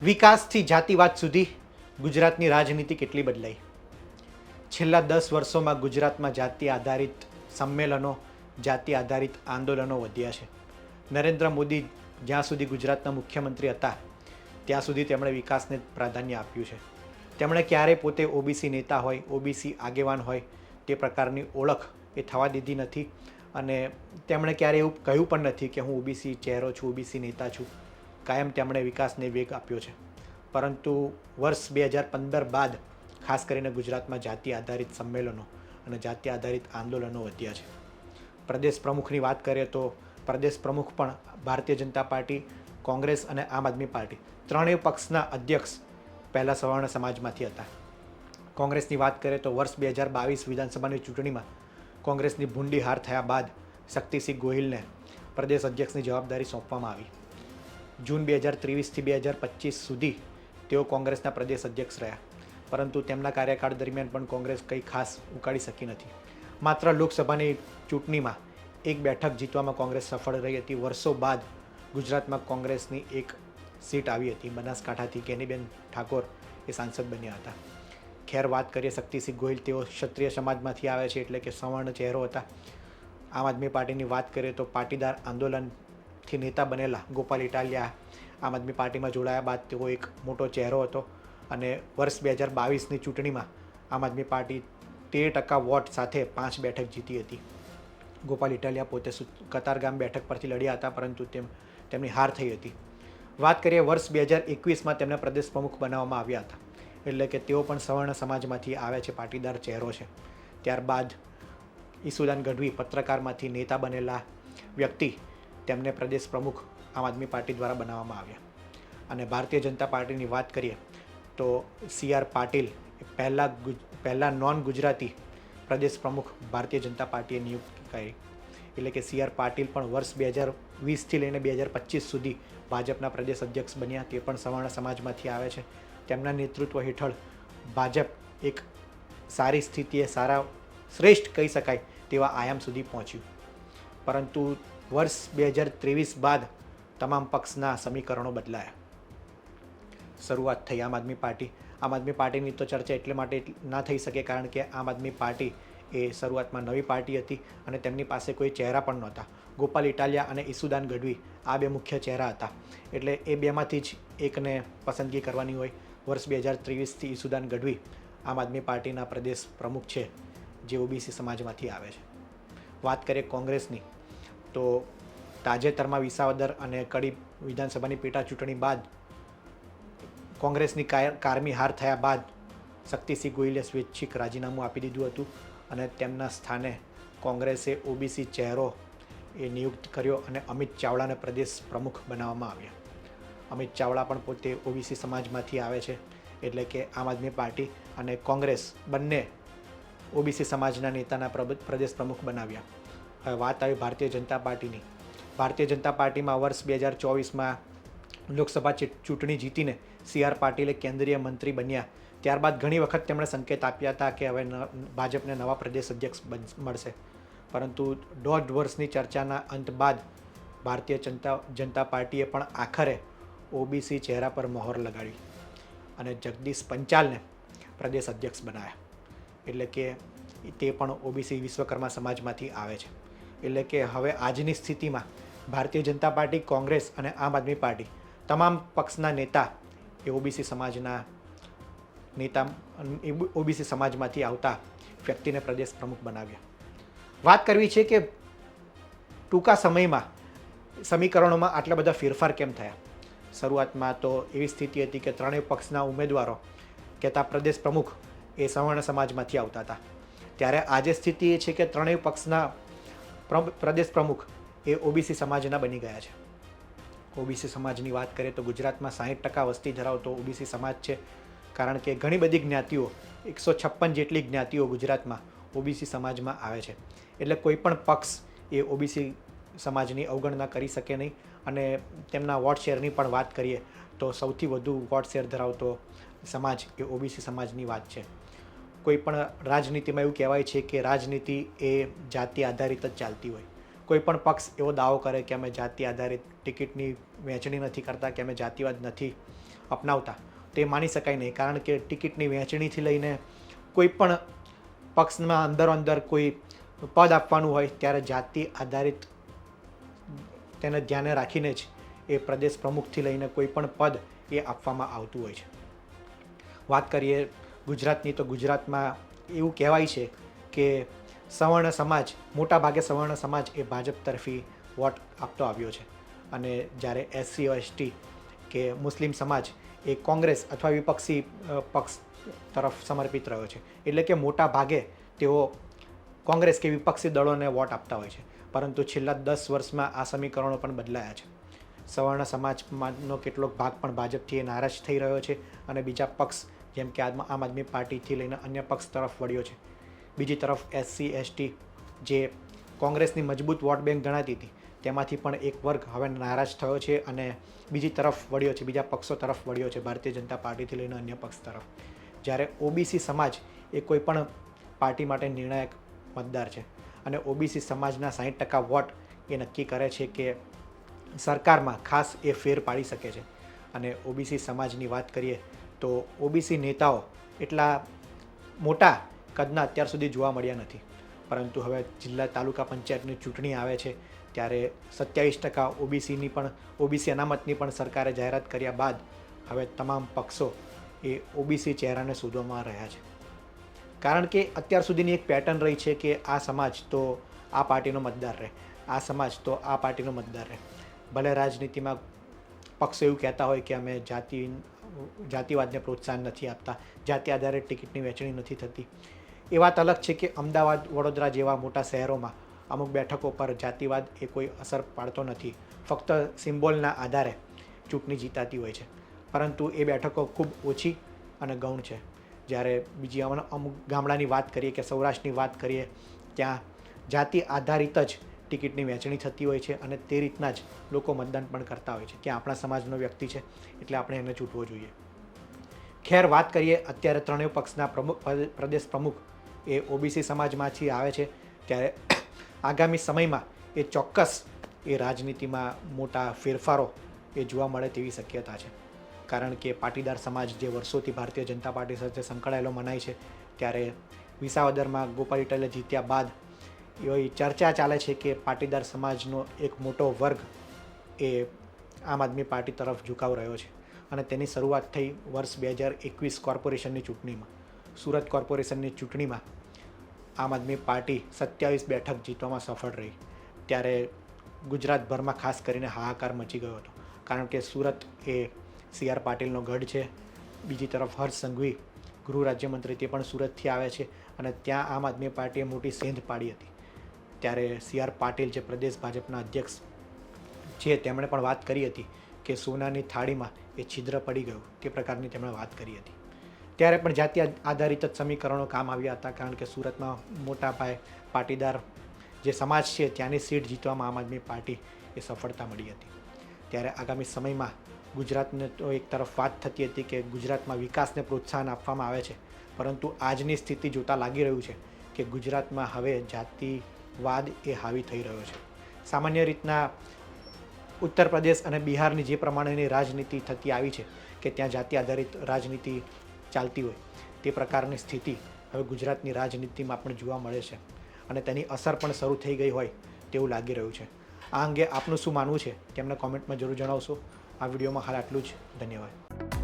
વિકાસથી જાતિવાદ સુધી ગુજરાતની રાજનીતિ કેટલી બદલાઈ. છેલ્લા 10 વર્ષોમાં ગુજરાતમાં જાતિ આધારિત સંમેલનો, જાતિ આધારિત આંદોલનો વધ્યા છે. નરેન્દ્ર મોદી જ્યાં સુધી ગુજરાતના મુખ્યમંત્રી હતા ત્યાં સુધી તેમણે વિકાસને પ્રાધાન્ય આપ્યું છે. તેમણે ક્યારેય પોતે ઓબીસી નેતા હોય, ઓબીસી આગેવાન હોય તે પ્રકારની ઓળખ એ થવા દીધી નથી અને તેમણે ક્યારેય એવું કહ્યું પણ નથી કે હું ઓબીસી ચહેરો છું, ઓબીસી નેતા છું. કાયમ તેમણે વિકાસને વેગ આપ્યો છે. પરંતુ વર્ષ 2015 બાદ ખાસ કરીને ગુજરાતમાં જાતિ આધારિત સંમેલનો અને જાતિ આધારિત આંદોલનો વધ્યા છે. પ્રદેશ પ્રમુખની વાત કરીએ તો પ્રદેશ પ્રમુખ પણ ભારતીય જનતા પાર્ટી, કોંગ્રેસ અને આમ આદમી પાર્ટી ત્રણેય પક્ષના અધ્યક્ષ પહેલાં સવર્ણ સમાજમાંથી હતા. કોંગ્રેસની વાત કરીએ તો વર્ષ 2022 વિધાનસભાની ચૂંટણીમાં કોંગ્રેસની ભૂંડી હાર થયા બાદ શક્તિસિંહ ગોહિલને પ્રદેશ અધ્યક્ષની જવાબદારી સોંપવામાં આવી. જૂન 2023થી 2025 સુધી તેઓ કોંગ્રેસના પ્રદેશ અધ્યક્ષ રહ્યા, પરંતુ તેમના કાર્યકાળ દરમિયાન પણ કોંગ્રેસ કંઈ ખાસ ઉકાળી શકી નથી. માત્ર લોકસભાની ચૂંટણીમાં એક બેઠક જીતવામાં કોંગ્રેસ સફળ રહી હતી. વર્ષો બાદ ગુજરાતમાં કોંગ્રેસની એક સીટ આવી હતી. બનાસકાંઠાથી ગેનીબેન ઠાકોર એ સાંસદ બન્યા હતા. ખેર વાત કરીએ શક્તિસિંહ ગોહિલ, તેઓ ક્ષત્રિય સમાજમાંથી આવે છે, એટલે કે સવર્ણ ચહેરો હતા. આમ આદમી પાર્ટીની વાત કરીએ તો પાટીદાર આંદોલનથી નેતા બનેલા ગોપાલ ઇટાલિયા આમ આદમી પાર્ટીમાં જોડાયા બાદ તેઓ એક મોટો ચહેરો હતો અને વર્ષ 2022ની ચૂંટણીમાં આમ આદમી પાર્ટી 13% વોટ સાથે 5 બેઠક જીતી હતી. ગોપાલ ઇટાલિયા પોતે કતારગામ બેઠક પરથી લડ્યા હતા, પરંતુ તેમની હાર થઈ હતી. વાત કરીએ વર્ષ 2021માં તેમને પ્રદેશ પ્રમુખ બનાવવામાં આવ્યા હતા, એટલે કે તેઓ પણ સવર્ણ સમાજમાંથી આવે છે, પાટીદાર ચહેરો છે. ત્યારબાદ ઈસુદાન ગઢવી પત્રકારમાંથી નેતા બનેલા વ્યક્તિ, તેમને પ્રદેશ પ્રમુખ આમ આદમી પાર્ટી દ્વારા બનાવવામાં આવ્યા. અને ભારતીય જનતા પાર્ટીની વાત કરીએ તો CR પાટીલ પહેલાં નોન ગુજરાતી પ્રદેશ પ્રમુખ ભારતીય જનતા પાર્ટીએ નિયુક્ત કરી, એટલે કે CR પાટીલ પણ વર્ષ 2020થી લઈને 2025 સુધી ભાજપના પ્રદેશ અધ્યક્ષ બન્યા. તે પણ સવર્ણ સમાજમાંથી આવે છે. તેમના નેતૃત્વ હેઠળ ભાજપ એક સારી સ્થિતિએ, શ્રેષ્ઠ કહી શકાય તેવા આયામ સુધી પહોંચ્યું. પરંતુ વર્ષ 2023 બાદ તમામ પક્ષના સમીકરણો બદલાયા. શરૂઆત થઈ આમ આદમી પાર્ટીની તો ચર્ચા એટલે માટે ના થઈ શકે કારણ કે આમ આદમી પાર્ટી એ શરૂઆતમાં નવી પાર્ટી હતી અને તેમની પાસે કોઈ ચહેરા પણ નહોતા. ગોપાલ ઇટાલિયા અને ઈસુદાન ગઢવી આ બે મુખ્ય ચહેરા હતા, એટલે એ બેમાંથી જ એકને પસંદગી કરવાની હોય. વર્ષ 2023થી ઈસુદાન ગઢવી આમ આદમી પાર્ટીના પ્રદેશ પ્રમુખ છે, જે ઓબીસી સમાજમાંથી આવે છે. વાત કરીએ કોંગ્રેસની તો તાજેતરમાં વિસાવદર અને કડી વિધાનસભાની પેટા ચૂંટણી બાદ કોંગ્રેસની કારમી હાર થયા બાદ શક્તિસિંહ ગોહિલે સ્વૈચ્છિક રાજીનામું આપી દીધું હતું અને તેમના સ્થાને કોંગ્રેસે ઓબીસી ચહેરો એ નિયુક્ત કર્યો અને અમિત ચાવડાને પ્રદેશ પ્રમુખ બનાવવામાં આવ્યા. અમિત ચાવડા પણ પોતે ઓબીસી સમાજમાંથી આવે છે, એટલે કે આમ આદમી પાર્ટી અને કોંગ્રેસ બંને ઓબીસી સમાજના નેતાના પ્રદેશ પ્રમુખ બનાવ્યા. હવે વાત આવી ભારતીય જનતા પાર્ટીની. ભારતીય જનતા પાર્ટીમાં વર્ષ 2024માં લોકસભા ચૂંટણી જીતીને CR પાટીલે કેન્દ્રીય મંત્રી બન્યા. ત્યારબાદ ઘણી વખત તેમણે સંકેત આપ્યા હતા કે હવે ભાજપને નવા પ્રદેશ અધ્યક્ષ મળશે, પરંતુ 1.5 વર્ષની ચર્ચાના અંત બાદ ભારતીય જનતા પાર્ટીએ પણ આખરે ઓબીસી ચહેરા પર મહોર લગાડી અને જગદીશ પંચાલને પ્રદેશ અધ્યક્ષ બનાવ્યા. એટલે કે તે પણ ઓબીસી વિશ્વકર્મા સમાજમાંથી આવે છે. એટલે કે હવે આજની સ્થિતિમાં ભારતીય જનતા પાર્ટી, કોંગ્રેસ અને આમ આદમી પાર્ટી તમામ પક્ષના નેતા એ ઓબીસી સમાજમાંથી આવતા વ્યક્તિને પ્રદેશ પ્રમુખ બનાવ્યા. વાત કરવી છે કે ટૂંકા સમયમાં સમીકરણોમાં આટલા બધા ફેરફાર કેમ થયા. શરૂઆતમાં તો એવી સ્થિતિ હતી કે ત્રણેય પક્ષના ઉમેદવારો કહેતા પ્રદેશ પ્રમુખ એ સવર્ણ સમાજમાંથી આવતા હતા. ત્યારે આજે સ્થિતિ એ છે કે ત્રણેય પક્ષના પ્રદેશ પ્રમુખ એ ઓબીસી સમાજના બની ગયા છે. ઓબીસી સમાજની વાત કરીએ તો ગુજરાતમાં 60% વસ્તી ધરાવતો ઓબીસી સમાજ છે, કારણ કે ઘણી બધી જ્ઞાતિઓ, 156 જેટલી જ્ઞાતિઓ ગુજરાતમાં ઓબીસી સમાજમાં આવે છે. એટલે કોઈ પણ પક્ષ એ ઓબીસી સમાજની અવગણના કરી શકે નહીં. અને તેમના વોટ શેરની પણ વાત કરીએ તો સૌથી વધુ વોટ શેર ધરાવતો સમાજ એ ઓબીસી સમાજની વાત છે. કોઈ પણ રાજનીતિમાં એવું કહેવાય છે કે રાજનીતિ એ જાતિ આધારિત જ ચાલતી હોય. કોઈ પણ પક્ષ એવો દાવો કરે કે અમે જાતિ આધારિત ટિકિટની વહેંચણી નથી કરતા, કે અમે જાતિવાદ નથી અપનાવતા તે માની શકાય નહીં, કારણ કે ટિકિટની વહેંચણીથી લઈને કોઈ પણ પક્ષમાં અંદર કોઈ પદ આપવાનું હોય ત્યારે જાતિ આધારિત તેને ધ્યાને રાખીને જ એ પ્રદેશ પ્રમુખથી લઈને કોઈ પણ પદ એ આપવામાં આવતું હોય છે. વાત કરીએ ગુજરાતની, તો ગુજરાતમાં એવું કહેવાય છે કે સવર્ણ સમાજ, મોટા ભાગે સવર્ણ સમાજ એ ભાજપ તરફી વોટ આપતો આવ્યો છે, અને જ્યારે SC/ST કે મુસ્લિમ સમાજ એ કોંગ્રેસ અથવા વિપક્ષી પક્ષ તરફ સમર્પિત રહ્યો છે. એટલે કે મોટા ભાગે તેઓ કોંગ્રેસ કે વિપક્ષી દળોને વોટ આપતા હોય છે. પરંતુ છેલ્લા 10 વર્ષમાં આ સમીકરણો પણ બદલાયા છે. સવર્ણ સમાજનો કેટલોક ભાગ પણ ભાજપથી નારાજ થઈ રહ્યો છે અને બીજા પક્ષ જેમ કે આમ આદમી પાર્ટીથી લઈને અન્ય પક્ષ તરફ વળ્યો છે. બીજી તરફ SC/ST જે કોંગ્રેસની મજબૂત વોટ બેંક ગણાતી હતી તેમાંથી પણ એક વર્ગ હવે નારાજ થયો છે અને બીજી તરફ વળ્યો છે, બીજા પક્ષો તરફ વળ્યો છે, ભારતીય જનતા પાર્ટીથી લઈને અન્ય પક્ષ તરફ. જ્યારે OBC સમાજ એ કોઈ પણ પાર્ટી માટે નિર્ણાયક મતદાર છે અને OBC સમાજના 60% વોટ એ નક્કી કરે છે કે સરકારમાં ખાસ એ ફેર પાડી શકે છે. અને OBC સમાજની વાત કરીએ તો OBC નેતાઓ એટલા મોટા કદના અત્યાર સુધી જોવા મળ્યા નથી, પરંતુ હવે જિલ્લા તાલુકા પંચાયતની ચૂંટણી આવે છે ત્યારે 27% OBC અનામતની પણ સરકારે જાહેરાત કર્યા બાદ હવે તમામ પક્ષો એ OBC ચહેરાને શોધવામાં રહ્યા છે. કારણ કે અત્યાર સુધીની એક પેટર્ન રહી છે કે આ સમાજ તો આ પાર્ટીનો મતદાર રહે, આ સમાજ તો આ પાર્ટીનો મતદાર રહે. ભલે રાજનીતિમાં પક્ષો એવું કહેતા હોય કે અમે જાતિવાદને પ્રોત્સાહન નથી આપતા, જાતિ આધારિત ટિકિટની વહેંચણી નથી થતી. એ વાત અલગ છે કે અમદાવાદ, વડોદરા જેવા મોટા શહેરોમાં અમુક બેઠકો પર જાતિવાદ એ કોઈ અસર પાડતો નથી, ફક્ત સિમ્બોલના આધારે ચૂંટણી જીતાતી હોય છે. પરંતુ એ બેઠકો ખૂબ ઓછી અને ગૌણ છે. જ્યારે બીજી અમુક ગામડાની વાત કરીએ કે સૌરાષ્ટ્રની વાત કરીએ ત્યાં જાતિ આધારિત જ ટિકિટની વહેંચણી થતી હોય છે અને તે રીતના જ લોકો મતદાન પણ કરતા હોય છે કે આપણા સમાજનો વ્યક્તિ છે એટલે આપણે એને ચૂંટવો જોઈએ. ખેર, વાત કરીએ અત્યારે ત્રણેય પક્ષના પ્રદેશ પ્રમુખ એ OBC સમાજમાંથી આવે છે, ત્યારે આગામી સમયમાં એ ચોક્કસ એ રાજનીતિમાં મોટા ફેરફારો એ જોવા મળે તેવી શક્યતા છે. કારણ કે પાટીદાર સમાજ જે વર્ષોથી ભારતીય જનતા પાર્ટી સાથે સંકળાયેલો મનાય છે, ત્યારે વિસાવદરમાં ગોપાલ ઇટાલિયા જીત્યા બાદ એવી ચર્ચા ચાલે છે કે પાટીદાર સમાજનો એક મોટો વર્ગ એ આમ આદમી પાર્ટી તરફ ઝુકાવ રહ્યો છે. અને તેની શરૂઆત થઈ વર્ષ 2021 કોર્પોરેશનની ચૂંટણીમાં. સુરત કોર્પોરેશનની ચૂંટણીમાં આમ આદમી પાર્ટી 27 બેઠક જીતવામાં સફળ રહી. ત્યારે ગુજરાતભરમાં ખાસ કરીને હાહાકાર મચી ગયો હતો, કારણ કે સુરત એ CR પાટીલનો ગઢ છે. બીજી તરફ હર્ષ સંઘવી ગૃહ રાજ્યમંત્રી તે પણ સુરતથી આવે છે અને ત્યાં આમ આદમી પાર્ટીએ મોટી સેંધ પાડી હતી. ત્યારે CR પાટીલ જે પ્રદેશ ભાજપના અધ્યક્ષ છે તેમણે પણ વાત કરી હતી કે સોનાની થાળીમાં એ છિદ્ર પડી ગયું, તે પ્રકારની તેમણે વાત કરી હતી. ત્યારે પણ જાતિ આધારિત જ સમીકરણો કામ આવ્યા હતા, કારણ કે સુરતમાં મોટા પાયે પાટીદાર જે સમાજ છે ત્યાંની સીટ જીતવામાં આમ આદમી પાર્ટી એ સફળતા મળી હતી. ત્યારે આગામી સમયમાં ગુજરાતને તો એક તરફ વાત થતી હતી કે ગુજરાતમાં વિકાસને પ્રોત્સાહન આપવામાં આવે છે, પરંતુ આજની સ્થિતિ જોતાં લાગી રહ્યું છે કે ગુજરાતમાં હવે જાતિવાદ એ હાવી થઈ રહ્યો છે. સામાન્ય રીતના ઉત્તર પ્રદેશ અને બિહારની જે પ્રમાણેની રાજનીતિ થતી આવી છે કે ત્યાં જાતિ આધારિત રાજનીતિ ચાલતી હોય, તે પ્રકારની સ્થિતિ હવે ગુજરાતની રાજનીતિમાં પણ જોવા મળે છે અને તેની અસર પણ શરૂ થઈ ગઈ હોય તેવું લાગી રહ્યું છે. આ અંગે આપનું શું માનવું છે તેમને કોમેન્ટમાં જરૂર જણાવશો. આ વિડીયોમાં હાલ આટલું જ. ધન્યવાદ.